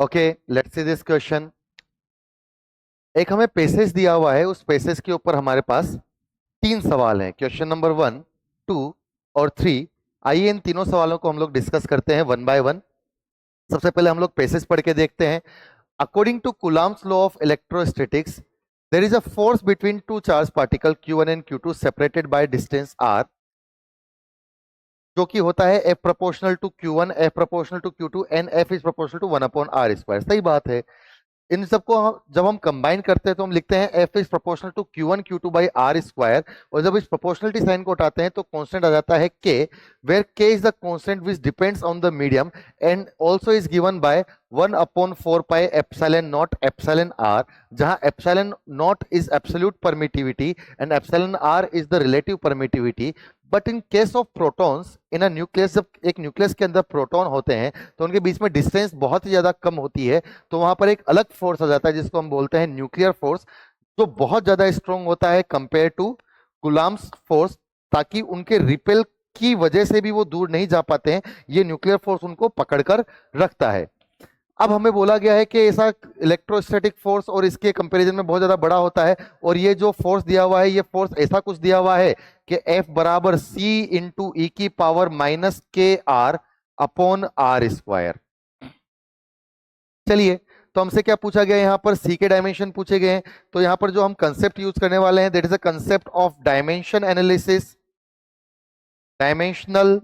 Okay, let's see this question. एक हमें passage दिया हुआ है, उस पेसेज के ऊपर हमारे पास तीन सवाल हैं। क्वेश्चन नंबर 1, 2 और 3। आइए इन तीनों सवालों को हम लोग डिस्कस करते हैं वन बाय वन। सबसे पहले हम लोग पेसेज पढ़ के देखते हैं। According to Coulomb's law of electrostatics, there is a force between two charge particle Q1 and Q2 separated by distance r, जो कि होता है F proportional to Q1, F proportional to Q2 and F is proportional to 1/r²। सही बात है। इन सबको जब हम कंबाइन करते हैं तो हम लिखते हैं F is proportional to Q1 Q2 by r²। और जब इस प्रोपोर्शनलिटी साइन को उठाते हैं तो कांस्टेंट आ जाता है k, where k is the constant which depends on the medium and also is given by 1/4 pi epsilon naught epsilon r, जहां epsilon naught is absolute permittivity and epsilon r is the relative permittivity. But in case of protons in a nucleus, जब एक nucleus के अंदर proton होते हैं तो उनके बीच में डिस्टेंस बहुत ही ज्यादा कम होती है, तो वहां पर एक अलग फोर्स आ जाता है जिसको हम बोलते हैं न्यूक्लियर फोर्स, जो बहुत ज्यादा स्ट्रॉन्ग होता है कंपेयर टू कूलम्ब्स फोर्स, ताकि उनके रिपेल की वजह से भी वो दूर नहीं जा पाते हैं। ये न्यूक्लियर फोर्स उनको पकड़कर रखता है। अब हमें बोला गया है कि ऐसा इलेक्ट्रोस्टैटिक फोर्स और इसके कंपैरिजन में बहुत ज्यादा बड़ा होता है, और ये जो फोर्स दिया हुआ है, ये फोर्स ऐसा कुछ दिया हुआ है कि F बराबर C इंटू ई की पावर माइनस के आर अपॉन r²। चलिए, तो हमसे क्या पूछा गया, यहां पर C के डायमेंशन पूछे गए हैं। तो यहां पर जो हम कंसेप्ट यूज करने वाले हैं, that is a concept of dimension analysis. Dimensional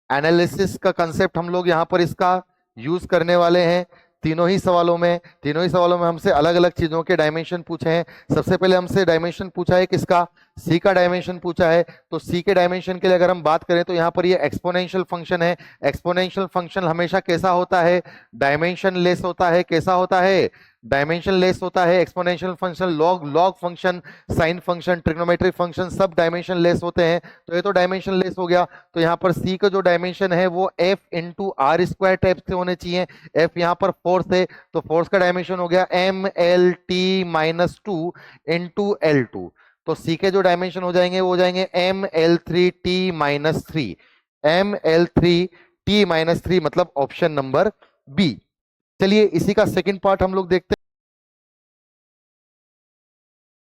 analysis का कंसेप्ट हम लोग यहां पर इसका यूज करने वाले हैं तीनों ही सवालों में। तीनों ही सवालों में हमसे अलग अलग चीजों के डायमेंशन पूछे हैं। सबसे पहले हमसे डायमेंशन पूछा है किसका, सी का डायमेंशन पूछा है। तो सी के डायमेंशन के लिए अगर हम बात करें तो यहाँ पर ये एक्सपोनेंशियल फंक्शन है। एक्सपोनेंशियल फंक्शन हमेशा कैसा होता है, डायमेंशन लेस होता है। कैसा होता है, डायमेंशन लेस होता है। Exponential function, log log function, sine function, trigonometric function सब डायमेंशन लेस होते हैं। तो ये तो डायमेंशन लेस हो गया। तो यहाँ पर सी का जो डायमेंशन है वो एफ इंटू r² टाइप से होने चाहिए। एफ यहाँ पर फोर्स है, तो फोर्स का डायमेंशन हो गया MLT-2 इंटू L2। तो सी के जो डायमेंशन हो जाएंगे वो हो जाएंगे ML3T-3, ML3T-3, मतलब ऑप्शन नंबर बी। चलिए इसी का सेकंड पार्ट हम लोग देखते